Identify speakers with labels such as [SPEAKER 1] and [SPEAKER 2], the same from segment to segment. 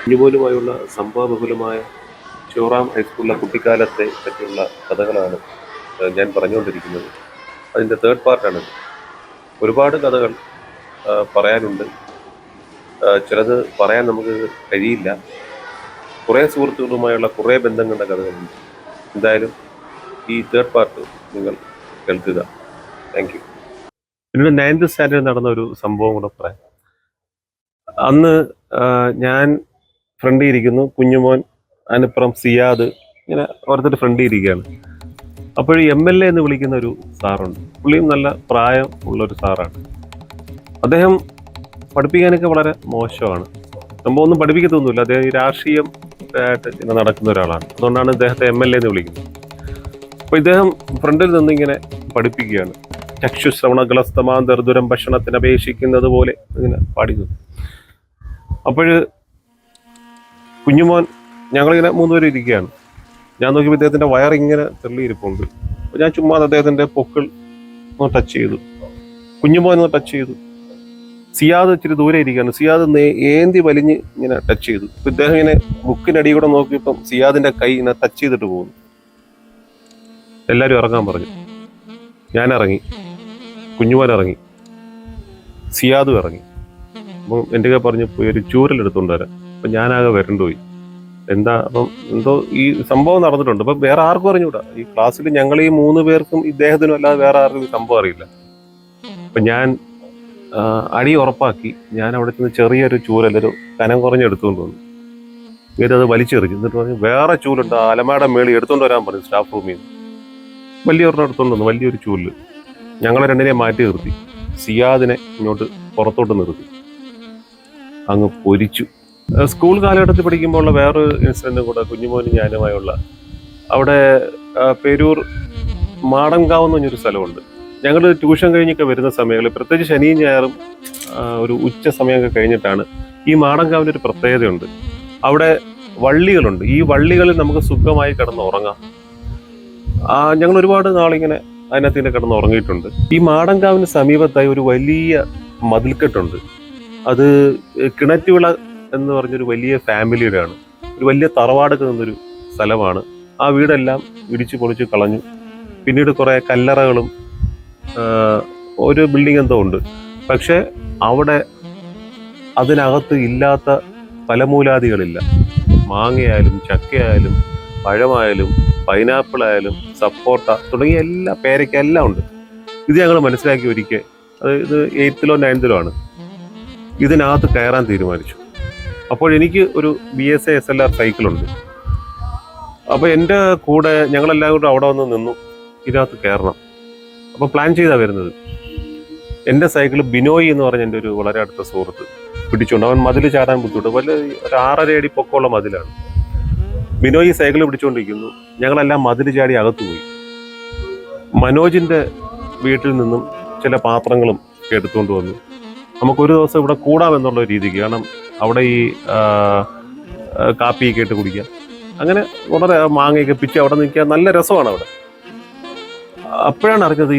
[SPEAKER 1] കുഞ്ഞുപോലുമായുള്ള സംഭവബഹുലമായ ശിവറാം ഹൈസ്കൂളിലെ കുട്ടിക്കാലത്തെ പറ്റിയുള്ള കഥകളാണ് ഞാൻ പറഞ്ഞുകൊണ്ടിരിക്കുന്നത്. അതിൻ്റെ തേർഡ് പാർട്ടാണിത്. ഒരുപാട് കഥകൾ പറയാനുണ്ട്. ചിലത് പറയാൻ നമുക്ക് കഴിയില്ല. കുറേ സുഹൃത്തുക്കളുമായുള്ള കുറേ ബന്ധങ്ങളുടെ കഥകളുണ്ട്. എന്തായാലും ഈ തേർഡ് പാർട്ട് നിങ്ങൾ കേൾക്കുക. Thank you. പിന്നീട് 9th സ്റ്റാൻഡേർഡ് നടന്ന ഒരു സംഭവം കൂടെ പറയാം. അന്ന് ഞാൻ ഫ്രണ്ടിൽ ഇരിക്കുന്നു, കുഞ്ഞുമോൻ, അതിനപ്പുറം സിയാദ്, ഇങ്ങനെ ഓരോരുത്തർ ഫ്രണ്ടിൽ ഇരിക്കുകയാണ്. അപ്പോൾ MLA എന്ന് വിളിക്കുന്ന ഒരു സാറുണ്ട്. പുള്ളിയും നല്ല പ്രായം ഉള്ളൊരു സാറാണ്. അദ്ദേഹം പഠിപ്പിക്കാനൊക്കെ വളരെ മോശമാണ്. സംഭവം ഒന്നും പഠിപ്പിക്കത്തൊന്നുമില്ല. അദ്ദേഹം ഈ രാഷ്ട്രീയം ആയിട്ട് ഇങ്ങനെ നടക്കുന്ന ഒരാളാണ്. അതുകൊണ്ടാണ് ഇദ്ദേഹത്തെ MLA എന്ന് വിളിക്കുന്നത്. അപ്പോൾ ഇദ്ദേഹം ഫ്രണ്ടിൽ നിന്ന് ഇങ്ങനെ പഠിപ്പിക്കുകയാണ്. ചക്ഷുശ്രവണകളസ്തമാന്തർദുരം ഭക്ഷണത്തിന് അപേക്ഷിക്കുന്നത് പോലെ ഇങ്ങനെ പാടിക്കുന്നു. അപ്പോൾ കുഞ്ഞുമോൻ, ഞങ്ങളിങ്ങനെ 3 പേരും ഇരിക്കുകയാണ്. ഞാൻ നോക്കിയപ്പോൾ ഇദ്ദേഹത്തിൻ്റെ വയറിങ്ങനെ തെള്ളിയിരിപ്പുണ്ട്. അപ്പോൾ ഞാൻ ചുമ്മാ അദ്ദേഹത്തിൻ്റെ പൊക്കിൾ ഒന്ന് ടച്ച് ചെയ്തു. കുഞ്ഞുമോൻ ഒന്ന് ടച്ച് ചെയ്തു. സിയാദ് ഇച്ചിരി ദൂരെ ഇരിക്കുകയാണ്. സിയാദ് ഏന്തി വലിഞ്ഞ് ഇങ്ങനെ ടച്ച് ചെയ്തു. അപ്പോൾ ഇദ്ദേഹം ഇങ്ങനെ ബുക്കിൻ്റെ അടിയിൽ കൂടെ നോക്കിയപ്പം സിയാദിൻ്റെ കൈ ഇങ്ങനെ ടച്ച് ചെയ്തിട്ട് പോകുന്നു. എല്ലാവരും ഇറങ്ങാൻ പറഞ്ഞു. ഞാൻ ഇറങ്ങി, കുഞ്ഞുമോൻ ഇറങ്ങി, സിയാദും ഇറങ്ങി. അപ്പം എൻ്റെ കൈ പറഞ്ഞു പോയി ഒരു ചൂരലെടുത്തുകൊണ്ട് വരാം. അപ്പം ഞാനാകെ വരണ്ടുപോയി. എന്താ അപ്പം എന്തോ ഈ സംഭവം നടന്നിട്ടുണ്ട്. അപ്പം വേറെ ആർക്കും അറിഞ്ഞൂടാ. ഈ ക്ലാസ്സിൽ ഞങ്ങൾ ഈ 3 പേർക്കും ഇദ്ദേഹത്തിനും അല്ലാതെ വേറെ ആർക്കും ഈ സംഭവം അറിയില്ല. അപ്പം ഞാൻ അടി ഉറപ്പാക്കി ഞാൻ അവിടെ ചെന്ന് ചെറിയൊരു ചൂരലൊരു കനം കുറഞ്ഞെടുത്തുകൊണ്ട് വന്നു. ഇവരത് വലിച്ചെറിഞ്ഞു. എന്നിട്ട് പറഞ്ഞു വേറെ ചൂലുണ്ട്, അലമാടെ മേളിൽ എടുത്തുകൊണ്ട് വരാൻ പറഞ്ഞു സ്റ്റാഫ് റൂമിൽ നിന്ന്. വലിയൊരെണ്ണം എടുത്തുകൊണ്ട് വന്നു, വലിയൊരു ചൂല്. ഞങ്ങളെ രണ്ടിനെ മാറ്റി നിർത്തി. സിയാദിനെ ഇങ്ങോട്ട് പുറത്തോട്ട് നിർത്തി. അങ്ങ് പൊരിച്ചു. സ്കൂൾ കാലഘട്ടത്തിൽ പഠിക്കുമ്പോൾ ഉള്ള വേറൊരു ഇൻസിഡൻറ്റും കൂടെ കുഞ്ഞുമോനും ഞാനുമായുള്ള, അവിടെ പേരൂർ മാടൻകാവ് എന്ന് പറഞ്ഞൊരു സ്ഥലമുണ്ട്. ഞങ്ങൾ ട്യൂഷൻ കഴിഞ്ഞൊക്കെ വരുന്ന സമയങ്ങളിൽ, പ്രത്യേകിച്ച് ശനിയും ഞായറും ഒരു ഉച്ച സമയമൊക്കെ കഴിഞ്ഞിട്ടാണ്. ഈ മാടൻകാവിൻ്റെ ഒരു പ്രത്യേകതയുണ്ട്. അവിടെ വള്ളികളുണ്ട്. ഈ വള്ളികളിൽ നമുക്ക് സുഖമായി കിടന്ന് ഉറങ്ങാം. ഞങ്ങൾ ഒരുപാട് നാളിങ്ങനെ അതിനകത്ത് ഇങ്ങനെ കിടന്ന് ഉറങ്ങിയിട്ടുണ്ട്. ഈ മാടൻകാവിന് സമീപത്തായി ഒരു വലിയ മതിൽക്കെട്ടുണ്ട്. അത് കിണറ്റുവിള എന്ന് പറഞ്ഞൊരു വലിയ ഫാമിലിയുടെയാണ്. ഒരു വലിയ തറവാടൊക്കെ നിന്നൊരു സ്ഥലമാണ്. ആ വീടെല്ലാം ഇടിച്ചു പൊളിച്ച് കളഞ്ഞു. പിന്നീട് കുറേ കല്ലറകളും ഒരു ബിൽഡിംഗ് എന്തോ ഉണ്ട്. പക്ഷെ അവിടെ അതിനകത്ത് ഇല്ലാത്ത ഫലമൂലാദികളില്ല. മാങ്ങയായാലും ചക്കയായാലും പഴമായാലും പൈനാപ്പിളായാലും സപ്പോട്ട തുടങ്ങിയ എല്ലാ, പേരയ്ക്ക എല്ലാം ഉണ്ട്. ഇത് ഞങ്ങൾ മനസ്സിലാക്കി ഒരിക്കൽ. ഇത് 8th or 9th ആണ്. ഇതിനകത്ത് കയറാൻ തീരുമാനിച്ചു. അപ്പോൾ എനിക്ക് ഒരു BSA SLR സൈക്കിളുണ്ട്. അപ്പോൾ എൻ്റെ കൂടെ ഞങ്ങളെല്ലാം കൂടെ അവിടെ വന്ന് നിന്നു, ഇതിനകത്ത് കയറണം. അപ്പോൾ പ്ലാൻ ചെയ്താണ് വരുന്നത്. എൻ്റെ സൈക്കിൾ ബിനോയ് എന്ന് പറഞ്ഞ എൻ്റെ ഒരു വളരെ അടുത്ത സുഹൃത്ത് പിടിച്ചുകൊണ്ട്, അവൻ മതിൽ ചാടാൻ ബുദ്ധിമുട്ട്, വലിയ ഒരു 6.5 അടി പൊക്കമുള്ള മതിലാണ്. ബിനോയ് സൈക്കിൾ പിടിച്ചുകൊണ്ടിരിക്കുന്നു. ഞങ്ങളെല്ലാം മതിൽ ചാടി അകത്തു പോയി. മനോജിൻ്റെ വീട്ടിൽ നിന്നും ചില പാത്രങ്ങളും എടുത്തുകൊണ്ട് വന്നു. നമുക്കൊരു ദിവസം ഇവിടെ കൂടാമെന്നുള്ള രീതിക്ക്, കാരണം അവിടെ ഈ കാപ്പിയൊക്കെ ഇട്ട് കുടിക്കാം. അങ്ങനെ വളരെ മാങ്ങയൊക്കെ പിച്ച് അവിടെ നിൽക്കാൻ നല്ല രസമാണ് അവിടെ. അപ്പോഴാണ് അറിഞ്ഞത്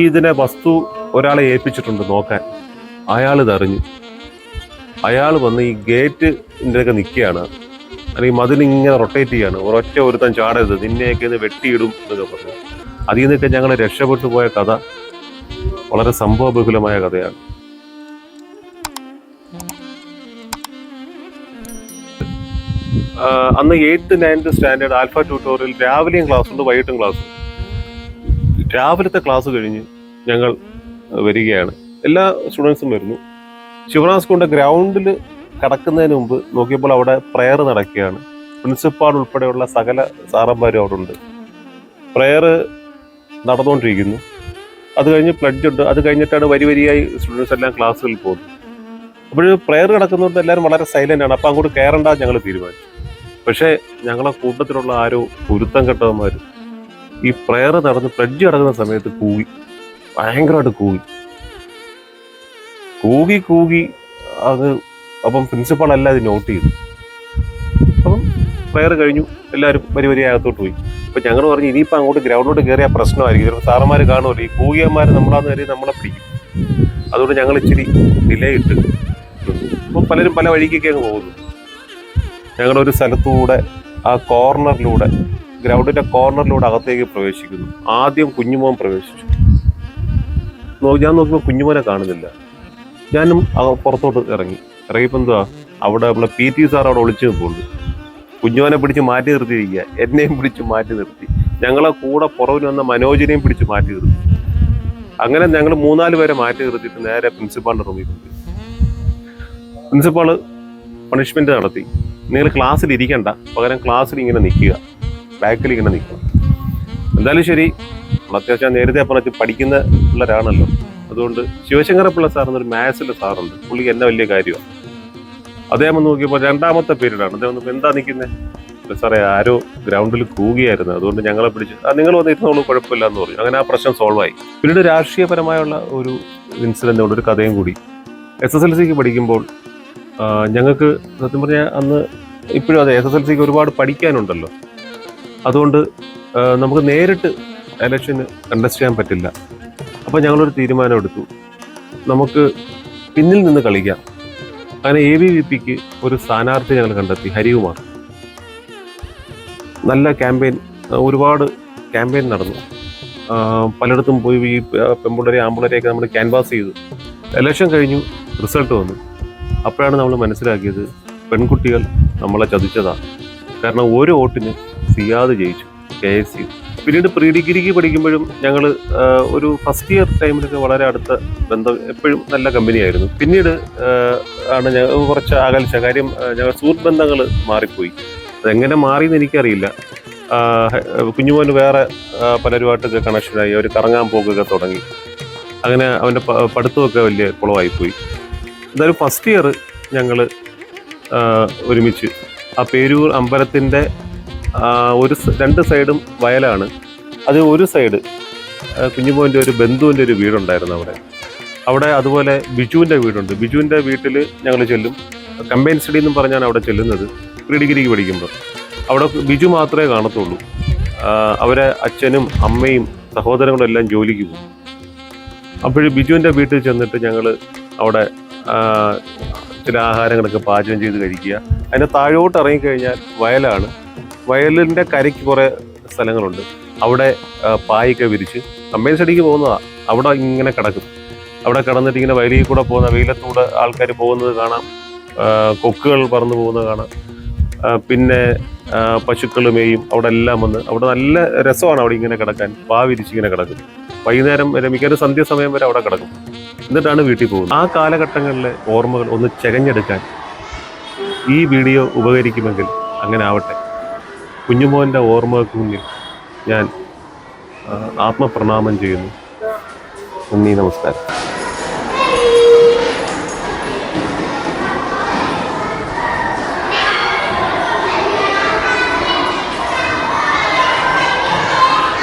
[SPEAKER 1] ഇതിനെ വസ്തു ഒരാളെ ഏൽപ്പിച്ചിട്ടുണ്ട് നോക്കാൻ. അയാൾ ഇതറിഞ്ഞു. അയാൾ വന്ന് ഈ ഗേറ്റിൻ്റെയൊക്കെ നിൽക്കുകയാണ്. അല്ലെങ്കിൽ മതിലിങ്ങനെ റൊട്ടേറ്റ് ചെയ്യാണ്. ഒരൊറ്റ ഒരുത്തൻ ചാടരുത്, നിന്നെയൊക്കെ ഇത് വെട്ടിയിടും എന്നൊക്കെ പറഞ്ഞു. അതിൽ നിന്നൊക്കെ ഞങ്ങൾ രക്ഷപ്പെട്ടു പോയ കഥ വളരെ സംഭവബഹുലമായ കഥയാണ്. അന്ന് 8th 9th standard alpha tutorial രാവിലെയും ക്ലാസ് ഉണ്ട്, വൈകിട്ടും ക്ലാസ് ഉണ്ട്. രാവിലത്തെ ക്ലാസ് കഴിഞ്ഞ് ഞങ്ങൾ വരികയാണ്. എല്ലാ സ്റ്റുഡൻസും വരുന്നു. ശിവറാം സ്കൂളിൻ്റെ ഗ്രൗണ്ടിൽ കടക്കുന്നതിന് മുമ്പ് നോക്കിയപ്പോൾ അവിടെ പ്രെയർ നടക്കുകയാണ്. പ്രിൻസിപ്പാൾ ഉൾപ്പെടെയുള്ള സകല സാറന്മാരും അവിടെ ഉണ്ട്. പ്രെയർ നടന്നുകൊണ്ടിരിക്കുന്നു. അത് കഴിഞ്ഞ് പ്ലഡ്ജ് ഉണ്ട്. അത് കഴിഞ്ഞിട്ടാണ് വരിയായി സ്റ്റുഡൻസ് എല്ലാം ക്ലാസ്സുകളിൽ പോകുന്നത്. അപ്പോൾ പ്രെയർ നടക്കുന്നതുകൊണ്ട് എല്ലാവരും വളരെ സൈലൻ്റ് ആണ്. അപ്പോൾ അങ്ങോട്ട് കയറണ്ട ഞങ്ങൾ തീരുമാനിച്ചു. പക്ഷേ ഞങ്ങളെ കൂട്ടത്തിലുള്ള ആരോ കുരുത്തം കെട്ടവന്മാർ ഈ പ്രെയർ നടന്ന് പ്ലഡ്ജ് നടക്കുന്ന സമയത്ത് ഭയങ്കരമായിട്ട് കൂകി അത്. അപ്പം പ്രിൻസിപ്പാൾ എല്ലാം ഇത് നോട്ട് ചെയ്തു. അപ്പം പ്രെയർ കഴിഞ്ഞു, എല്ലാവരും വരി അകത്തോട്ട് പോയി. അപ്പം ഞങ്ങൾ പറഞ്ഞു ഇനിയിപ്പോൾ അങ്ങോട്ട് ഗ്രൗണ്ടിലോട്ട് കയറിയാൽ പ്രശ്നമായിരിക്കും. ചിലപ്പോൾ സാറന്മാർ കാണുമല്ലോ, ഈ കൂകിയന്മാർ നമ്മളാന്ന് കയറി നമ്മളെ പിടിക്കും. അതുകൊണ്ട് ഞങ്ങൾ ഇച്ചിരി ഡിലേ ഇട്ട് നിന്നു. അപ്പം പലരും പല വഴിക്കൊക്കെ അങ്ങ് പോകുന്നു. ഞങ്ങളൊരു സ്ഥലത്തൂടെ ആ കോർണറിലൂടെ, ഗ്രൗണ്ടിന്റെ കോർണറിലൂടെ അകത്തേക്ക് പ്രവേശിക്കുന്നു. ആദ്യം കുഞ്ഞുമോൻ പ്രവേശിച്ചു. ഞാൻ നോക്കുമ്പോൾ കുഞ്ഞുമോനെ കാണുന്നില്ല. ഞാനും പുറത്തോട്ട് ഇറങ്ങിയപ്പോൾ എന്തുവാ, അവിടെ നമ്മളെ PT സാർ അവിടെ ഒളിച്ചു നിൽപ്പുണ്ട്. കുഞ്ഞുമോനെ പിടിച്ച് മാറ്റി നിർത്തിയിരിക്കുക, എന്നെയും പിടിച്ച് മാറ്റി നിർത്തി, ഞങ്ങളെ കൂടെ പുറകിൽ വന്ന മനോജിനെയും പിടിച്ച് മാറ്റി നിർത്തി. അങ്ങനെ ഞങ്ങൾ 3-4 പേരെ മാറ്റി നിർത്തിയിട്ട് നേരെ പ്രിൻസിപ്പാളിന്റെ റൂമിൽ കൊണ്ടുപോയി. പ്രിൻസിപ്പാള് പണിഷ്മെന്റ് നടത്തി. നിങ്ങൾ ക്ലാസ്സിൽ ഇരിക്കണ്ട, പകരം ക്ലാസ്സിൽ ഇങ്ങനെ നിൽക്കുക, ബാക്കിൽ ഇങ്ങനെ നിൽക്കണം. എന്തായാലും ശരി, അത്യാവശ്യം നേരത്തെ പറഞ്ഞ് പഠിക്കുന്ന പിള്ളേരാണല്ലോ. അതുകൊണ്ട് ശിവശങ്കര പിള്ള സാർ എന്നൊരു മാത്സിലെ സാറുണ്ട്, പുള്ളിക്ക് എന്നെ വലിയ കാര്യമാണ്. അദ്ദേഹം ഒന്ന് നോക്കിയപ്പോൾ 2ാമത്തെ പീരീഡാണ്. അദ്ദേഹം ഒന്ന് എന്താ നിൽക്കുന്നത്? സാറേ ആരോ ഗ്രൗണ്ടിൽ കൂകിയായിരുന്നു, അതുകൊണ്ട് ഞങ്ങളെ പിടിച്ച് നിങ്ങൾ വന്നിരുന്നോളൂ, കുഴപ്പമില്ല എന്ന് പറഞ്ഞു. അങ്ങനെ ആ പ്രശ്നം സോൾവ് ആയി. പിന്നീട് രാഷ്ട്രീയപരമായുള്ള ഒരു ഇൻസിഡന്റ് ഉണ്ട്, ഒരു കഥയും കൂടി. SSLCക്ക് പഠിക്കുമ്പോൾ ഞങ്ങൾക്ക് സത്യം പറഞ്ഞാൽ അന്ന് ഇപ്പോഴും അതെ, SSLCക്ക് ഒരുപാട് പഠിക്കാനുണ്ടല്ലോ. അതുകൊണ്ട് നമുക്ക് നേരിട്ട് ഇലക്ഷന് കണ്ടസ്റ്റ് ചെയ്യാൻ പറ്റില്ല. അപ്പോൾ ഞങ്ങളൊരു തീരുമാനം എടുത്തു, നമുക്ക് പിന്നിൽ നിന്ന് കളിക്കാം. അങ്ങനെ ABVPക്ക് ഒരു സ്ഥാനാർത്ഥി ഞങ്ങൾ കണ്ടെത്തി, ഹരികുമാർ. നല്ല ക്യാമ്പയിൻ, ഒരുപാട് ക്യാമ്പയിൻ നടന്നു. പലയിടത്തും പോയി ഈ പെമ്പുള്ളരെ ആമ്പുള്ളരെയൊക്കെ നമ്മൾ ക്യാൻവാസ് ചെയ്തു. ഇലക്ഷൻ കഴിഞ്ഞു, റിസൾട്ട് വന്നു. അപ്പോഴാണ് നമ്മൾ മനസ്സിലാക്കിയത് പെൺകുട്ടികൾ നമ്മളെ ചതിച്ചതാണ്. കാരണം ഒരു വോട്ടിന് സിയാദ് ജയിച്ചു, KSU. പിന്നീട് പ്രീ ഡിഗ്രിക്ക് പഠിക്കുമ്പോഴും ഞങ്ങൾ ഒരു ഫസ്റ്റ് ഇയർ ടൈമിലൊക്കെ വളരെ അടുത്ത ബന്ധം, എപ്പോഴും നല്ല കമ്പനിയായിരുന്നു. പിന്നീട് ആണ് ഞങ്ങൾ കുറച്ച് അകൽച്ച, കാര്യം ഞങ്ങൾ സുഹൃത്ത് ബന്ധങ്ങൾ മാറിപ്പോയി. അതെങ്ങനെ മാറിയെന്ന് എനിക്കറിയില്ല. കുഞ്ഞുമോന് വേറെ പലരുമായിട്ടൊക്കെ കണക്ഷനായി, അവർ കറങ്ങാൻ പോകുകയൊക്കെ തുടങ്ങി. അങ്ങനെ അവൻ്റെ പഠിത്തമൊക്കെ വലിയ കുളമായിപ്പോയി. എന്തായാലും ഫസ്റ്റ് ഇയർ ഞങ്ങൾ ഒരുമിച്ച് ആ പേരൂർ അമ്പലത്തിൻ്റെ ഒരു 2 സൈഡും വയലാണ്. അത് ഒരു സൈഡ് കുഞ്ഞുമോൻ്റെ ഒരു ബന്ധുവിൻ്റെ ഒരു വീടുണ്ടായിരുന്നു അവിടെ. അതുപോലെ ബിജുവിൻ്റെ വീടുണ്ട്. ബിജുവിൻ്റെ വീട്ടിൽ ഞങ്ങൾ ചെല്ലും. കമ്പൈൻ സ്റ്റഡി എന്നും പറഞ്ഞാണ് അവിടെ ചെല്ലുന്നത് പ്രീ ഡിഗ്രിക്ക് പഠിക്കുമ്പോൾ. അവിടെ ബിജു മാത്രമേ കാണത്തുള്ളൂ. അവരെ അച്ഛനും അമ്മയും സഹോദരങ്ങളും എല്ലാം ജോലിക്ക് പോകും. അപ്പോഴും ബിജുവിൻ്റെ വീട്ടിൽ ചെന്നിട്ട് ഞങ്ങൾ അവിടെ ചില ആഹാരങ്ങളൊക്കെ പാചകം ചെയ്ത് കഴിക്കുക. അതിൻ്റെ താഴോട്ട് ഇറങ്ങിക്കഴിഞ്ഞാൽ വയലാണ്. വയലിൻ്റെ കരയ്ക്ക് കുറേ സ്ഥലങ്ങളുണ്ട്. അവിടെ പായൊക്കെ വിരിച്ച് കമ്പൈൻ സ്റ്റഡിക്ക് പോകുന്നതാണ്. അവിടെ ഇങ്ങനെ കിടക്കും. അവിടെ കിടന്നിട്ട് ഇങ്ങനെ വയലിൽ കൂടെ പോകുന്ന, വെയിലത്തൂടെ ആൾക്കാർ പോകുന്നത് കാണാം, കൊക്കുകൾ പറന്നു പോകുന്നത് കാണാം. പിന്നെ പശുക്കൾ മേയും അവിടെ എല്ലാം വന്ന്. അവിടെ നല്ല രസമാണ് അവിടെ ഇങ്ങനെ കിടക്കാൻ, പാ വിരിച്ചിങ്ങനെ കിടക്കും. വൈകുന്നേരം വരെ, മിക്കവാറും സന്ധ്യാസമയം വരെ അവിടെ കിടക്കും. എന്നിട്ടാണ് വീട്ടിൽ പോകുന്നത്. ആ കാലഘട്ടങ്ങളിലെ ഓർമ്മകൾ ഒന്ന് ചെകഞ്ഞെടുക്കാൻ ഈ വീഡിയോ ഉപകരിക്കുമെങ്കിൽ അങ്ങനെ ആവട്ടെ. കുഞ്ഞുമോൻ്റെ ഓർമ്മകൾക്ക് മുന്നിൽ ഞാൻ ആത്മപ്രണാമം ചെയ്യുന്നു. നന്ദി, നമസ്കാരം.